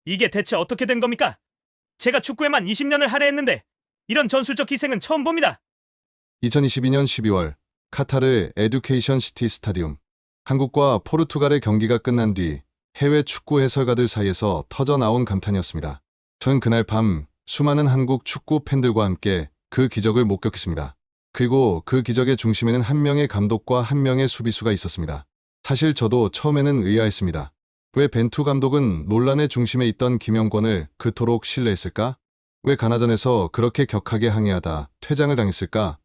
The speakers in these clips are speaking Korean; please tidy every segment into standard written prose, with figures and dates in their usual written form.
이게 대체 어떻게 된 겁니까? 제가 축구에만 20년을 할애했는데 이런 전술적 희생은 처음 봅니다. 2022년 12월 카타르 에듀케이션 시티 스타디움. 한국과 포르투갈의 경기가 끝난 뒤 해외 축구 해설가들 사이에서 터져나온 감탄이었습니다. 저는 그날 밤 수많은 한국 축구 팬들과 함께 그 기적을 목격했습니다. 그리고 그 기적의 중심에는 한 명의 감독과 한 명의 수비수가 있었습니다. 사실 저도 처음에는 의아했습니다. 왜 벤투 감독은 논란의 중심에 있던 김영권을 그토록 신뢰했을까? 왜 가나전에서 그렇게 격하게 항의하다 퇴장을 당했을까?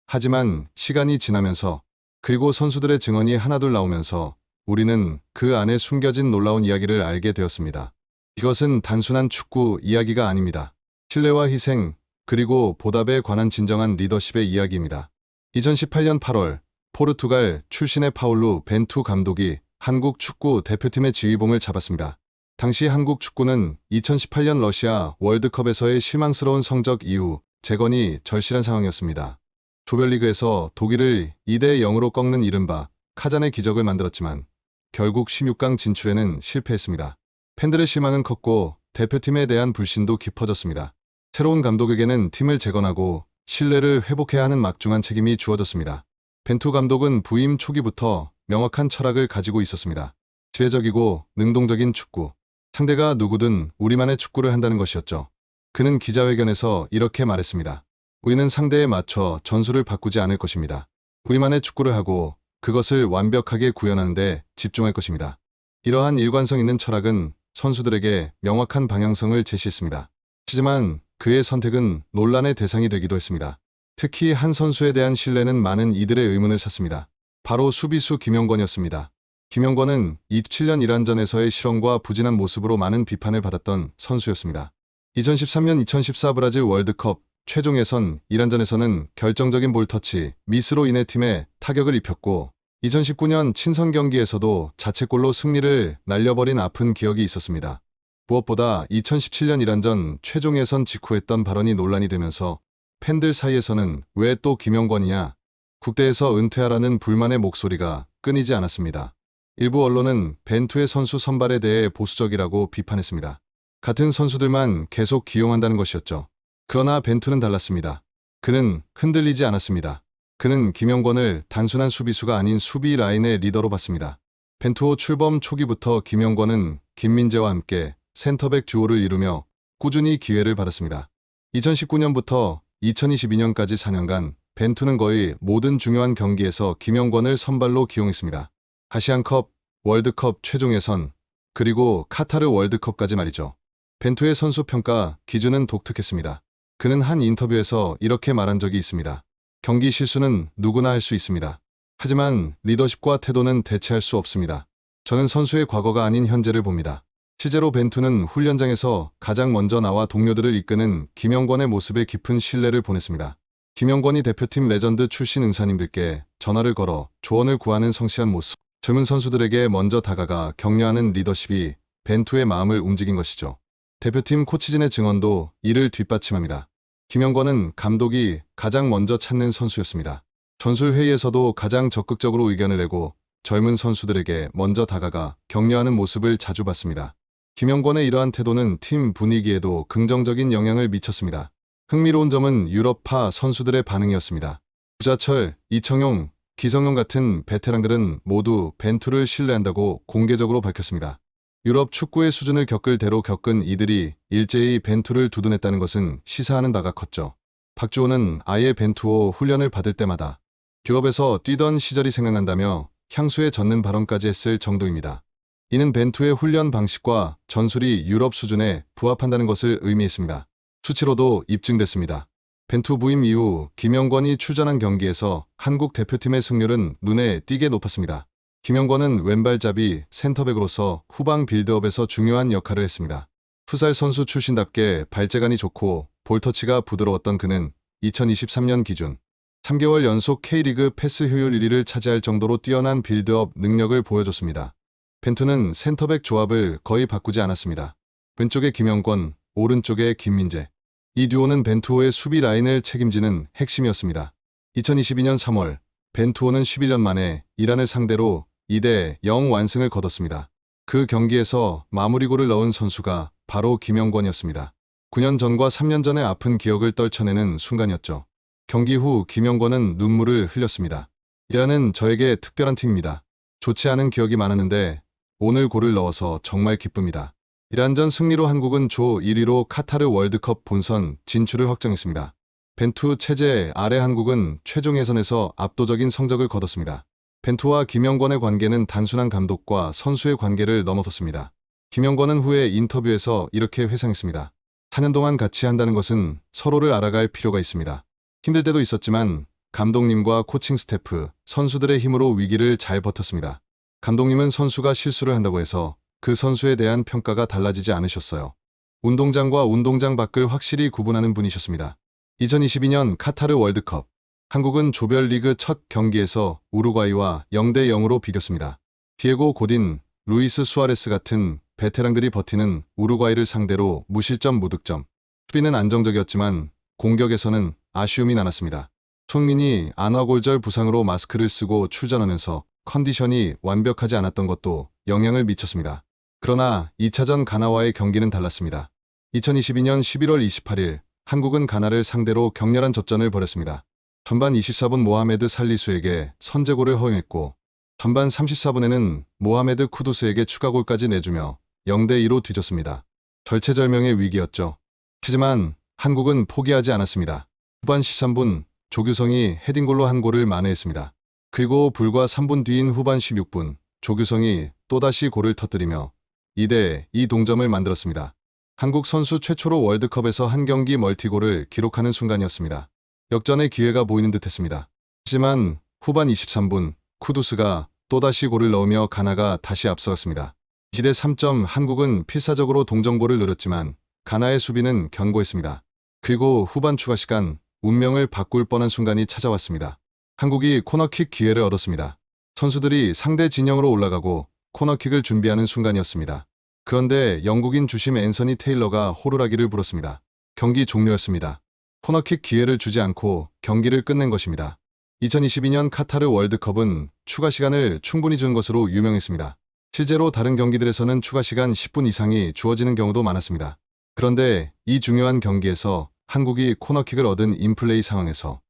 하지만 시간이 지나면서 그리고 선수들의 증언이 하나둘 나오면서 우리는 그 안에 숨겨진 놀라운 이야기를 알게 되었습니다. 이것은 단순한 축구 이야기가 아닙니다. 신뢰와 희생, 그리고 보답에 관한 진정한 리더십의 이야기입니다. 2018년 8월 포르투갈 출신의 파울루 벤투 감독이 한국 축구 대표팀의 지휘봉을 잡았습니다. 당시 한국 축구는 2018년 러시아 월드컵에서의 실망스러운 성적 이후 재건이 절실한 상황이었습니다. 조별리그에서 독일을 2대 0으로 꺾는 이른바 카잔의 기적을 만들었지만 결국 16강 진출에는 실패했습니다. 팬들의 실망은 컸고 대표팀에 대한 불신도 깊어졌습니다. 새로운 감독에게는 팀을 재건하고 신뢰를 회복해야 하는 막중한 책임이 주어졌습니다. 벤투 감독은 부임 초기부터 명확한 철학을 가지고 있었습니다. 지혜적이고 능동적인 축구. 상대가 누구든 우리만의 축구를 한다는 것이었죠. 그는 기자회견에서 이렇게 말했습니다. 우리는 상대에 맞춰 전술을 바꾸지 않을 것입니다. 우리만의 축구를 하고 그것을 완벽하게 구현하는 데 집중할 것입니다. 이러한 일관성 있는 철학은 선수들에게 명확한 방향성을 제시했습니다. 하지만 그의 선택은 논란의 대상이 되기도 했습니다. 특히 한 선수에 대한 신뢰는 많은 이들의 의문을 샀습니다. 바로 수비수 김영권이었습니다. 김영권은 2007년 이란전에서의 실언과 부진한 모습으로 많은 비판을 받았던 선수였습니다. 2013년 2014 브라질 월드컵 최종 예선 이란전에서는 결정적인 볼터치, 미스로 인해 팀에 타격을 입혔고 2019년 친선 경기에서도 자책골로 승리를 날려버린 아픈 기억이 있었습니다. 무엇보다 2017년 이란전 최종 예선 직후 했던 발언이 논란이 되면서 팬들 사이에서는 왜 또 김영권이냐, 국대에서 은퇴하라는 불만의 목소리가 끊이지 않았습니다. 일부 언론은 벤투의 선수 선발에 대해 보수적이라고 비판했습니다. 같은 선수들만 계속 기용한다는 것이었죠. 그러나 벤투는 달랐습니다. 그는 흔들리지 않았습니다. 그는 김영권을 단순한 수비수가 아닌 수비 라인의 리더로 봤습니다. 벤투호 출범 초기부터 김영권은 김민재와 함께 센터백 듀오를 이루며 꾸준히 기회를 받았습니다. 2019년부터 2022년까지 4년간 벤투는 거의 모든 중요한 경기에서 김영권을 선발로 기용했습니다. 아시안컵, 월드컵 최종 예선, 그리고 카타르 월드컵까지 말이죠. 벤투의 선수 평가 기준은 독특했습니다. 그는 한 인터뷰에서 이렇게 말한 적이 있습니다. 경기 실수는 누구나 할 수 있습니다. 하지만 리더십과 태도는 대체할 수 없습니다. 저는 선수의 과거가 아닌 현재를 봅니다. 실제로 벤투는 훈련장에서 가장 먼저 나와 동료들을 이끄는 김영권의 모습에 깊은 신뢰를 보냈습니다. 김영권이 대표팀 레전드 출신 응사님들께 전화를 걸어 조언을 구하는 성실한 모습, 젊은 선수들에게 먼저 다가가 격려하는 리더십이 벤투의 마음을 움직인 것이죠. 대표팀 코치진의 증언도 이를 뒷받침합니다. 김영권은 감독이 가장 먼저 찾는 선수였습니다. 전술회의에서도 가장 적극적으로 의견을 내고 젊은 선수들에게 먼저 다가가 격려하는 모습을 자주 봤습니다. 김영권의 이러한 태도는 팀 분위기에도 긍정적인 영향을 미쳤습니다. 흥미로운 점은 유럽파 선수들의 반응이었습니다. 구자철, 이청용, 기성용 같은 베테랑들은 모두 벤투를 신뢰한다고 공개적으로 밝혔습니다. 유럽 축구의 수준을 겪을 대로 겪은 이들이 일제히 벤투를 두둔했다는 것은 시사하는 바가 컸죠. 박주호는 아예 벤투호 훈련을 받을 때마다 유럽에서 뛰던 시절이 생각난다며 향수에 젖는 발언까지 했을 정도입니다. 이는 벤투의 훈련 방식과 전술이 유럽 수준에 부합한다는 것을 의미했습니다. 수치로도 입증됐습니다. 벤투 부임 이후 김영권이 출전한 경기에서 한국 대표팀의 승률은 눈에 띄게 높았습니다. 김영권은 왼발잡이 센터백으로서 후방 빌드업에서 중요한 역할을 했습니다. 풋살 선수 출신답게 발재간이 좋고 볼터치가 부드러웠던 그는 2023년 기준 3개월 연속 K리그 패스 효율 1위를 차지할 정도로 뛰어난 빌드업 능력을 보여줬습니다. 벤투는 센터백 조합을 거의 바꾸지 않았습니다. 왼쪽에 김영권, 오른쪽에 김민재. 이 듀오는 벤투호의 수비 라인을 책임지는 핵심이었습니다. 2022년 3월 벤투호는 11년 만에 이란을 상대로 2대 0 완승을 거뒀습니다. 그 경기에서 마무리골을 넣은 선수가 바로 김영권이었습니다. 9년 전과 3년 전의 아픈 기억을 떨쳐내는 순간이었죠. 경기 후 김영권은 눈물을 흘렸습니다. 이라는 저에게 특별한 팀입니다. 좋지 않은 기억이 많았는데 오늘 골을 넣어서 정말 기쁩니다. 이란전 승리로 한국은 조 1위로 카타르 월드컵 본선 진출을 확정했습니다. 벤투 체제 아래 한국은 최종 예선에서 압도적인 성적을 거뒀습니다. 벤투와 김영권의 관계는 단순한 감독과 선수의 관계를 넘어섰습니다. 김영권은 후에 인터뷰에서 이렇게 회상했습니다. 4년 동안 같이 한다는 것은 서로를 알아갈 필요가 있습니다. 힘들 때도 있었지만 감독님과 코칭 스태프, 선수들의 힘으로 위기를 잘 버텼습니다. 감독님은 선수가 실수를 한다고 해서 그 선수에 대한 평가가 달라지지 않으셨어요. 운동장과 운동장 밖을 확실히 구분하는 분이셨습니다. 2022년 카타르 월드컵. 한국은 조별리그 첫 경기에서 우루과이와 0대 0으로 비겼습니다. 디에고 고딘, 루이스 수아레스 같은 베테랑들이 버티는 우루과이를 상대로 무실점 무득점. 수비는 안정적이었지만 공격에서는 아쉬움이 많았습니다. 손민이 안와골절 부상으로 마스크를 쓰고 출전하면서 컨디션이 완벽하지 않았던 것도 영향을 미쳤습니다. 그러나 2차전 가나와의 경기는 달랐습니다. 2022년 11월 28일 한국은 가나를 상대로 격렬한 접전을 벌였습니다. 전반 24분 모하메드 살리수에게 선제골을 허용했고 전반 34분에는 모하메드 쿠두스에게 추가골까지 내주며 0대 2로 뒤졌습니다. 절체절명의 위기였죠. 하지만 한국은 포기하지 않았습니다. 후반 13분 조규성이 헤딩골로 한 골을 만회했습니다. 그리고 불과 3분 뒤인 후반 16분 조규성이 또다시 골을 터뜨리며 2대 2 동점을 만들었습니다. 한국 선수 최초로 월드컵에서 한 경기 멀티골을 기록하는 순간이었습니다. 역전의 기회가 보이는 듯했습니다. 하지만 후반 23분 쿠두스가 또다시 골을 넣으며 가나가 다시 앞서갔습니다. 2대 3점 한국은 필사적으로 동점골을 노렸지만 가나의 수비는 견고했습니다. 그리고 후반 추가 시간 운명을 바꿀 뻔한 순간이 찾아왔습니다. 한국이 코너킥 기회를 얻었습니다. 선수들이 상대 진영으로 올라가고 코너킥을 준비하는 순간이었습니다. 그런데 영국인 주심 앤서니 테일러가 호루라기를 불었습니다. 경기 종료였습니다. 코너킥 기회를 주지 않고 경기를 끝낸 것입니다. 2022년 카타르 월드컵은 추가 시간을 충분히 준 것으로 유명했습니다. 실제로 다른 경기들에서는 추가 시간 10분 이상이 주어지는 경우도 많았습니다. 그런데 이 중요한 경기에서 한국이 코너킥을 얻은 인플레이 상황에서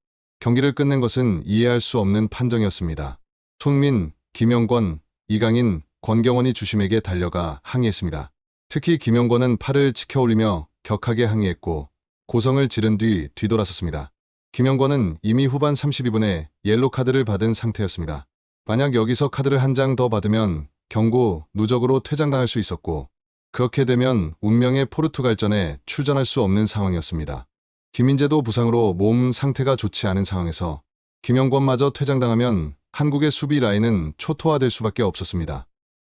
경기를 끝낸 것은 이해할 수 없는 판정이었습니다. 손민, 김영권, 이강인, 권경원이 주심에게 달려가 항의했습니다. 특히 김영권은 팔을 치켜올리며 격하게 항의했고 고성을 지른 뒤 뒤돌아섰습니다. 김영권은 이미 후반 32분에 옐로 카드를 받은 상태였습니다. 만약 여기서 카드를 한 장 더 받으면 경고, 누적으로 퇴장당할 수 있었고 그렇게 되면 운명의 포르투갈전에 출전할 수 없는 상황이었습니다. 김민재도 부상으로 몸 상태가 좋지 않은 상황에서 김영권마저 퇴장당하면 한국의 수비 라인은 초토화될 수밖에 없었습니다.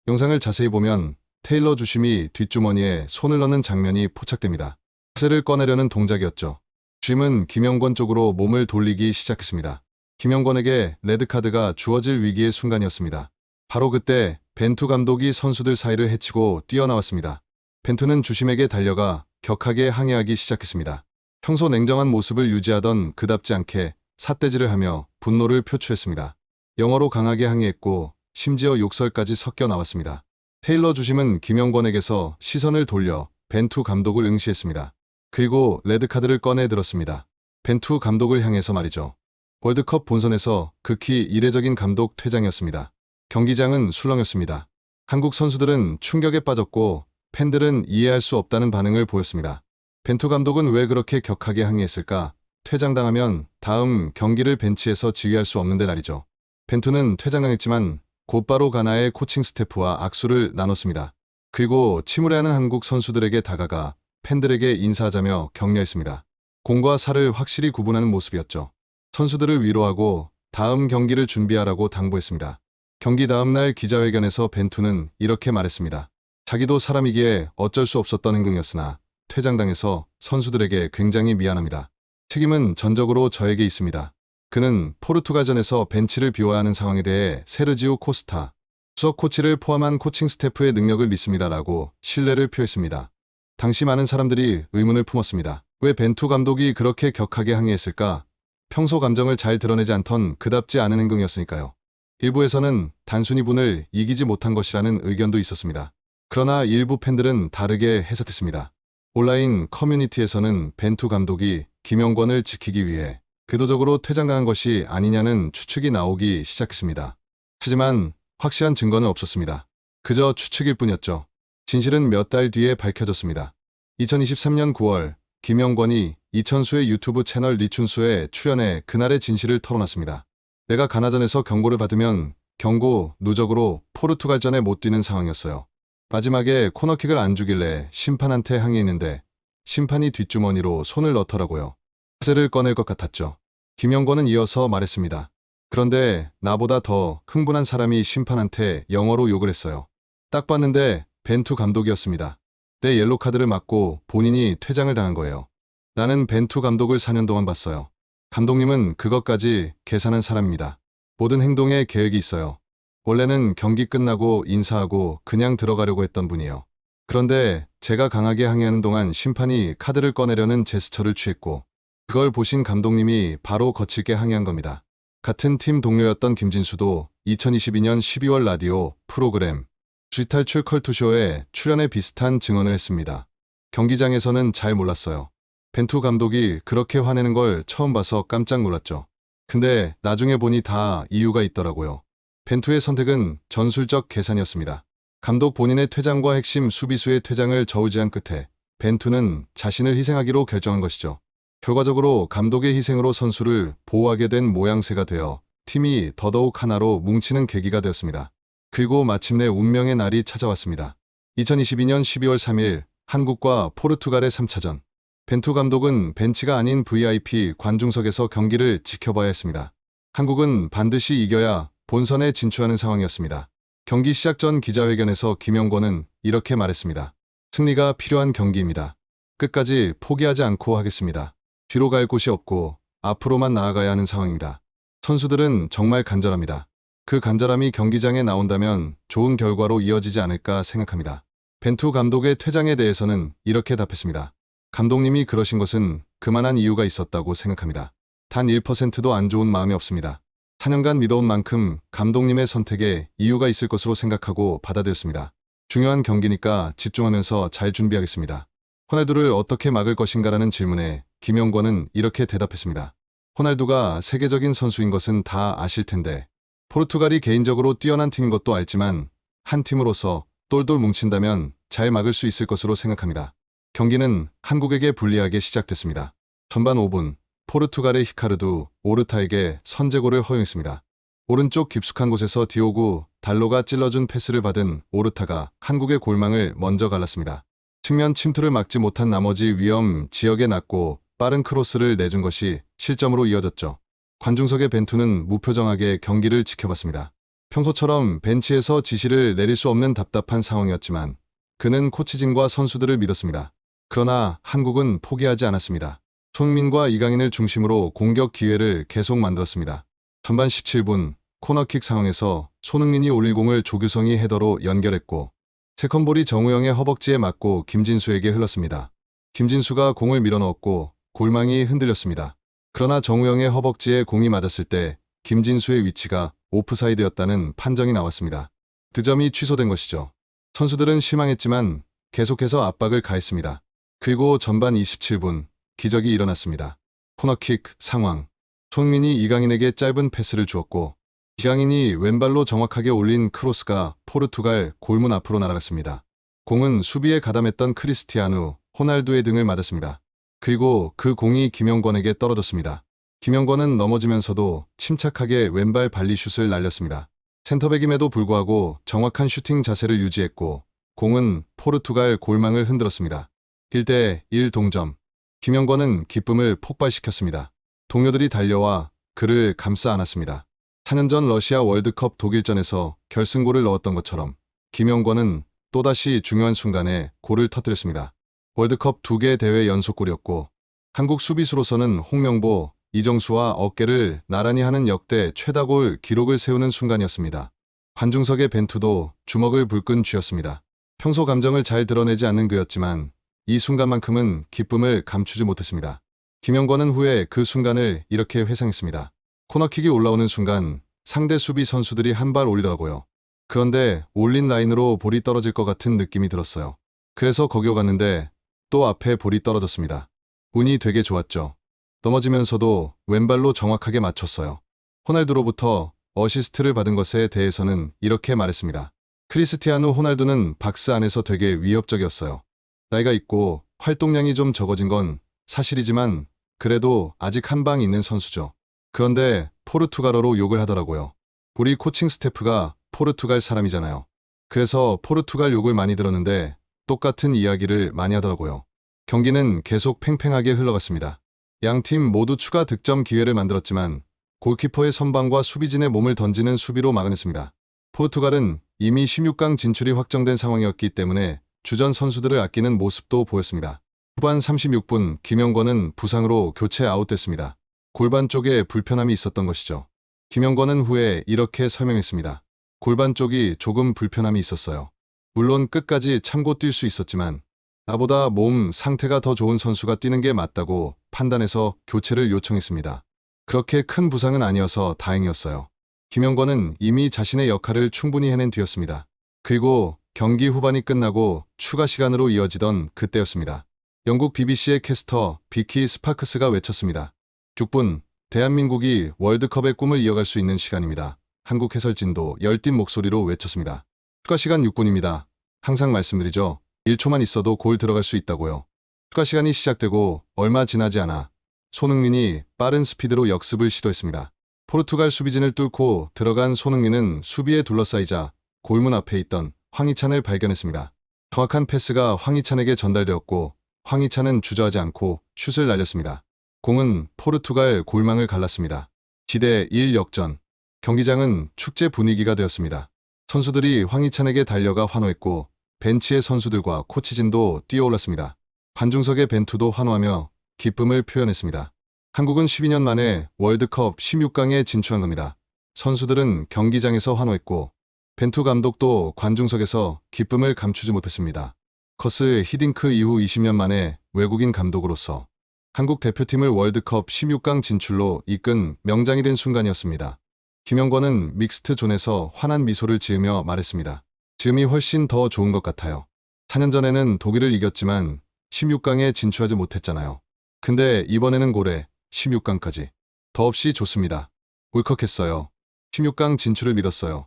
영상을 자세히 보면 테일러 주심이 뒷주머니에 손을 넣는 장면이 포착됩니다. 쇠를 꺼내려는 동작이었죠. 주심은 김영권 쪽으로 몸을 돌리기 시작했습니다. 김영권에게 레드카드가 주어질 위기의 순간이었습니다. 바로 그때 벤투 감독이 선수들 사이를 헤치고 뛰어나왔습니다. 벤투는 주심에게 달려가 격하게 항의하기 시작했습니다. 평소 냉정한 모습을 유지하던 그답지 않게 삿대질을 하며 분노를 표출했습니다. 영어로 강하게 항의했고 심지어 욕설까지 섞여 나왔습니다. 테일러 주심은 김영권에게서 시선을 돌려 벤투 감독을 응시했습니다. 그리고 레드카드를 꺼내 들었습니다. 벤투 감독을 향해서 말이죠. 월드컵 본선에서 극히 이례적인 감독 퇴장이었습니다. 경기장은 술렁였습니다. 한국 선수들은 충격에 빠졌고 팬들은 이해할 수 없다는 반응을 보였습니다. 벤투 감독은 왜 그렇게 격하게 항의했을까? 퇴장당하면 다음 경기를 벤치에서 지휘할 수 없는데 말이죠. 벤투는 퇴장당했지만 곧바로 가나의 코칭 스태프와 악수를 나눴습니다. 그리고 침울해하는 한국 선수들에게 다가가 팬들에게 인사하자며 격려했습니다. 공과 사를 확실히 구분하는 모습이었죠. 선수들을 위로하고 다음 경기를 준비하라고 당부했습니다. 경기 다음 날 기자회견에서 벤투는 이렇게 말했습니다. 자기도 사람이기에 어쩔 수 없었던 행동이었으나 퇴장당해서 선수들에게 굉장히 미안합니다. 책임은 전적으로 저에게 있습니다. 그는 포르투갈전에서 벤치를 비워야 하는 상황에 대해 세르지오 코스타, 수석 코치를 포함한 코칭 스태프의 능력을 믿습니다라고 신뢰를 표했습니다. 당시 많은 사람들이 의문을 품었습니다. 왜 벤투 감독이 그렇게 격하게 항의했을까? 평소 감정을 잘 드러내지 않던 그답지 않은 행동이었으니까요. 일부에서는 단순히 분을 이기지 못한 것이라는 의견도 있었습니다. 그러나 일부 팬들은 다르게 해석했습니다. 온라인 커뮤니티에서는 벤투 감독이 김영권을 지키기 위해 의도적으로 퇴장당한 것이 아니냐는 추측이 나오기 시작했습니다. 하지만 확실한 증거는 없었습니다. 그저 추측일 뿐이었죠. 진실은 몇 달 뒤에 밝혀졌습니다. 2023년 9월 김영권이 이천수의 유튜브 채널 리춘수에 출연해 그날의 진실을 털어놨습니다. 내가 가나전에서 경고를 받으면 경고 누적으로 포르투갈전에 못 뛰는 상황이었어요. 마지막에 코너킥을 안 주길래 심판한테 항의했는데 심판이 뒷주머니로 손을 넣더라고요. 쇠를 꺼낼 것 같았죠. 김영권은 이어서 말했습니다. 그런데 나보다 더 흥분한 사람이 심판한테 영어로 욕을 했어요. 딱 봤는데 벤투 감독이었습니다. 내 옐로 카드를 맞고 본인이 퇴장을 당한 거예요. 나는 벤투 감독을 4년 동안 봤어요. 감독님은 그것까지 계산한 사람입니다. 모든 행동에 계획이 있어요. 원래는 경기 끝나고 인사하고 그냥 들어가려고 했던 분이에요. 그런데 제가 강하게 항의하는 동안 심판이 카드를 꺼내려는 제스처를 취했고 그걸 보신 감독님이 바로 거칠게 항의한 겁니다. 같은 팀 동료였던 김진수도 2022년 12월 라디오 프로그램 쥐탈출 컬투쇼에 출연해 비슷한 증언을 했습니다. 경기장에서는 잘 몰랐어요. 벤투 감독이 그렇게 화내는 걸 처음 봐서 깜짝 놀랐죠. 근데 나중에 보니 다 이유가 있더라고요. 벤투의 선택은 전술적 계산이었습니다. 감독 본인의 퇴장과 핵심 수비수의 퇴장을 저울질한 끝에 벤투는 자신을 희생하기로 결정한 것이죠. 결과적으로 감독의 희생으로 선수를 보호하게 된 모양새가 되어 팀이 더더욱 하나로 뭉치는 계기가 되었습니다. 그리고 마침내 운명의 날이 찾아왔습니다. 2022년 12월 3일 한국과 포르투갈의 3차전. 벤투 감독은 벤치가 아닌 VIP 관중석에서 경기를 지켜봐야 했습니다. 한국은 반드시 이겨야 본선에 진출하는 상황이었습니다. 경기 시작 전 기자회견에서 김영권은 이렇게 말했습니다. 승리가 필요한 경기입니다. 끝까지 포기하지 않고 하겠습니다. 뒤로 갈 곳이 없고 앞으로만 나아가야 하는 상황입니다. 선수들은 정말 간절합니다. 그 간절함이 경기장에 나온다면 좋은 결과로 이어지지 않을까 생각합니다. 벤투 감독의 퇴장에 대해서는 이렇게 답했습니다. 감독님이 그러신 것은 그만한 이유가 있었다고 생각합니다. 단 1%도 안 좋은 마음이 없습니다. 4년간 믿어온 만큼 감독님의 선택에 이유가 있을 것으로 생각하고 받아들였습니다. 중요한 경기니까 집중하면서 잘 준비하겠습니다. 호날두를 어떻게 막을 것인가라는 질문에 김영권은 이렇게 대답했습니다. 호날두가 세계적인 선수인 것은 다 아실 텐데 포르투갈이 개인적으로 뛰어난 팀인 것도 알지만 한 팀으로서 똘똘 뭉친다면 잘 막을 수 있을 것으로 생각합니다. 경기는 한국에게 불리하게 시작됐습니다. 전반 5분 포르투갈의 히카르두 오르타에게 선제골을 허용했습니다. 오른쪽 깊숙한 곳에서 디오구 달로가 찔러준 패스를 받은 오르타가 한국의 골망을 먼저 갈랐습니다. 측면 침투를 막지 못한 나머지 위험 지역에 낮고 빠른 크로스를 내준 것이 실점으로 이어졌죠. 관중석의 벤투는 무표정하게 경기를 지켜봤습니다. 평소처럼 벤치에서 지시를 내릴 수 없는 답답한 상황이었지만 그는 코치진과 선수들을 믿었습니다. 그러나 한국은 포기하지 않았습니다. 손흥민과 이강인을 중심으로 공격 기회를 계속 만들었습니다. 전반 17분 코너킥 상황에서 손흥민이 올릴 공을 조규성이 헤더로 연결했고 세컨볼이 정우영의 허벅지에 맞고 김진수에게 흘렀습니다. 김진수가 공을 밀어넣었고 골망이 흔들렸습니다. 그러나 정우영의 허벅지에 공이 맞았을 때 김진수의 위치가 오프사이드였다는 판정이 나왔습니다. 득점이 취소된 것이죠. 선수들은 실망했지만 계속해서 압박을 가했습니다. 그리고 전반 27분 기적이 일어났습니다. 코너킥 상황. 손흥민이 이강인에게 짧은 패스를 주었고 이강인이 왼발로 정확하게 올린 크로스가 포르투갈 골문 앞으로 날아갔습니다. 공은 수비에 가담했던 크리스티아누 호날두의 등을 맞았습니다. 그리고 그 공이 김영권에게 떨어졌습니다. 김영권은 넘어지면서도 침착하게 왼발 발리슛을 날렸습니다. 센터백임에도 불구하고 정확한 슈팅 자세를 유지했고 공은 포르투갈 골망을 흔들었습니다. 1대1 동점. 김영권은 기쁨을 폭발시켰습니다. 동료들이 달려와 그를 감싸 안았습니다. 4년 전 러시아 월드컵 독일전에서 결승골을 넣었던 것처럼 김영권은 또다시 중요한 순간에 골을 터뜨렸습니다. 월드컵 2개 대회 연속골이었고 한국 수비수로서는 홍명보, 이정수와 어깨를 나란히 하는 역대 최다골 기록을 세우는 순간이었습니다. 관중석의 벤투도 주먹을 불끈 쥐었습니다. 평소 감정을 잘 드러내지 않는 그였지만 이 순간만큼은 기쁨을 감추지 못했습니다. 김영권은 후에 그 순간을 이렇게 회상했습니다. 코너킥이 올라오는 순간 상대 수비 선수들이 한 발 올리더라고요. 그런데 올린 라인으로 볼이 떨어질 것 같은 느낌이 들었어요. 그래서 거기로 갔는데 또 앞에 볼이 떨어졌습니다. 운이 되게 좋았죠. 넘어지면서도 왼발로 정확하게 맞췄어요. 호날두로부터 어시스트를 받은 것에 대해서는 이렇게 말했습니다. 크리스티아누 호날두는 박스 안에서 되게 위협적이었어요. 나이가 있고 활동량이 좀 적어진 건 사실이지만 그래도 아직 한 방 있는 선수죠. 그런데 포르투갈어로 욕을 하더라고요. 우리 코칭 스태프가 포르투갈 사람이잖아요. 그래서 포르투갈 욕을 많이 들었는데 똑같은 이야기를 많이 하더라고요. 경기는 계속 팽팽하게 흘러갔습니다. 양팀 모두 추가 득점 기회를 만들었지만 골키퍼의 선방과 수비진의 몸을 던지는 수비로 막아냈습니다. 포르투갈은 이미 16강 진출이 확정된 상황이었기 때문에 주전 선수들을 아끼는 모습도 보였습니다. 후반 36분 김영권은 부상으로 교체 아웃됐습니다. 골반 쪽에 불편함이 있었던 것이죠. 김영권은 후에 이렇게 설명했습니다. 골반 쪽이 조금 불편함이 있었어요. 물론 끝까지 참고 뛸 수 있었지만 나보다 몸 상태가 더 좋은 선수가 뛰는 게 맞다고 판단해서 교체를 요청했습니다. 그렇게 큰 부상은 아니어서 다행이었어요. 김영권은 이미 자신의 역할을 충분히 해낸 뒤였습니다. 그리고 경기 후반이 끝나고 추가 시간으로 이어지던 그때였습니다. 영국 BBC의 캐스터 비키 스파크스가 외쳤습니다. 6분, 대한민국이 월드컵의 꿈을 이어갈 수 있는 시간입니다. 한국 해설진도 열띤 목소리로 외쳤습니다. 추가 시간 6분입니다. 항상 말씀드리죠. 1초만 있어도 골 들어갈 수 있다고요. 추가 시간이 시작되고 얼마 지나지 않아 손흥민이 빠른 스피드로 역습을 시도했습니다. 포르투갈 수비진을 뚫고 들어간 손흥민은 수비에 둘러싸이자 골문 앞에 있던 황희찬을 발견했습니다. 정확한 패스가 황희찬에게 전달되었고 황희찬은 주저하지 않고 슛을 날렸습니다. 공은 포르투갈 골망을 갈랐습니다. 지대 1 역전. 경기장은 축제 분위기가 되었습니다. 선수들이 황희찬에게 달려가 환호했고 벤치의 선수들과 코치진도 뛰어올랐습니다. 관중석의 벤투도 환호하며 기쁨을 표현했습니다. 한국은 12년 만에 월드컵 16강에 진출한 겁니다. 선수들은 경기장에서 환호했고 벤투 감독도 관중석에서 기쁨을 감추지 못했습니다. 커스 히딩크 이후 20년 만에 외국인 감독으로서 한국 대표팀을 월드컵 16강 진출로 이끈 명장이 된 순간이었습니다. 김영권은 믹스트 존에서 환한 미소를 지으며 말했습니다. 지금이 훨씬 더 좋은 것 같아요. 4년 전에는 독일을 이겼지만 16강에 진출하지 못했잖아요. 근데 이번에는 고래 16강까지. 더없이 좋습니다. 울컥했어요. 16강 진출을 믿었어요.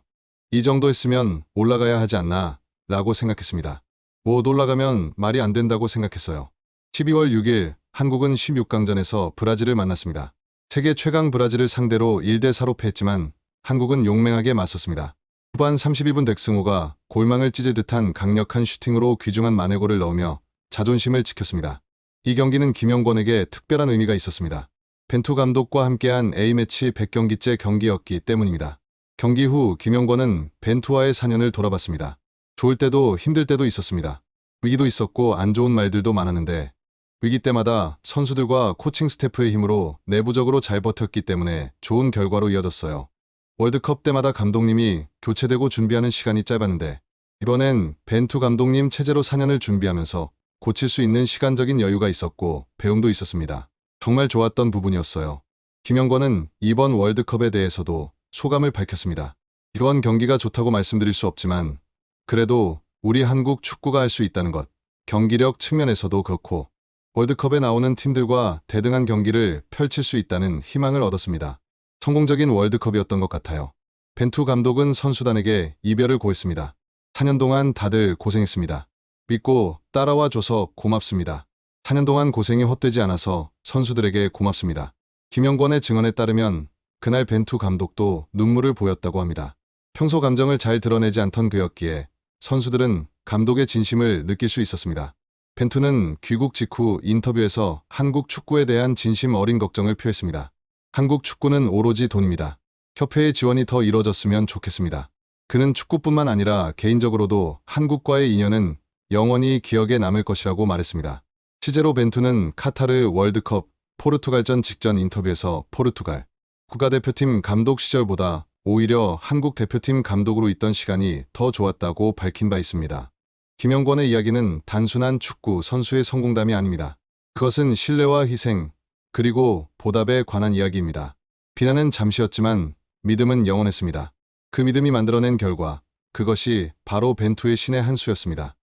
이 정도 했으면 올라가야 하지 않나 라고 생각했습니다. 못 올라가면 말이 안 된다고 생각했어요. 12월 6일 한국은 16강전에서 브라질을 만났습니다. 세계 최강 브라질을 상대로 1대4로 패했지만 한국은 용맹하게 맞섰습니다. 후반 32분 덱승호가 골망을 찢을 듯한 강력한 슈팅으로 귀중한 만회골을 넣으며 자존심을 지켰습니다. 이 경기는 김영권에게 특별한 의미가 있었습니다. 벤투 감독과 함께한 A매치 100경기째 경기였기 때문입니다. 경기 후 김영권은 벤투와의 4년을 돌아봤습니다. 좋을 때도 힘들 때도 있었습니다. 위기도 있었고 안 좋은 말들도 많았는데 위기 때마다 선수들과 코칭 스태프의 힘으로 내부적으로 잘 버텼기 때문에 좋은 결과로 이어졌어요. 월드컵 때마다 감독님이 교체되고 준비하는 시간이 짧았는데 이번엔 벤투 감독님 체제로 4년을 준비하면서 고칠 수 있는 시간적인 여유가 있었고 배움도 있었습니다. 정말 좋았던 부분이었어요. 김영권은 이번 월드컵에 대해서도 소감을 밝혔습니다. 이러한 경기가 좋다고 말씀드릴 수 없지만 그래도 우리 한국 축구가 할 수 있다는 것, 경기력 측면에서도 그렇고 월드컵에 나오는 팀들과 대등한 경기를 펼칠 수 있다는 희망을 얻었습니다. 성공적인 월드컵이었던 것 같아요. 벤투 감독은 선수단에게 이별을 고했습니다. 4년 동안 다들 고생했습니다. 믿고 따라와 줘서 고맙습니다. 4년 동안 고생이 헛되지 않아서 선수들에게 고맙습니다. 김영권의 증언에 따르면 그날 벤투 감독도 눈물을 보였다고 합니다. 평소 감정을 잘 드러내지 않던 그였기에 선수들은 감독의 진심을 느낄 수 있었습니다. 벤투는 귀국 직후 인터뷰에서 한국 축구에 대한 진심 어린 걱정을 표했습니다. 한국 축구는 오로지 돈입니다. 협회의 지원이 더 이뤄졌으면 좋겠습니다. 그는 축구뿐만 아니라 개인적으로도 한국과의 인연은 영원히 기억에 남을 것이라고 말했습니다. 실제로 벤투는 카타르 월드컵 포르투갈전 직전 인터뷰에서 포르투갈 국가대표팀 감독 시절보다 오히려 한국 대표팀 감독으로 있던 시간이 더 좋았다고 밝힌 바 있습니다. 김영권의 이야기는 단순한 축구 선수의 성공담이 아닙니다. 그것은 신뢰와 희생, 그리고 보답에 관한 이야기입니다. 비난은 잠시였지만 믿음은 영원했습니다. 그 믿음이 만들어낸 결과 그것이 바로 벤투의 신의 한 수였습니다.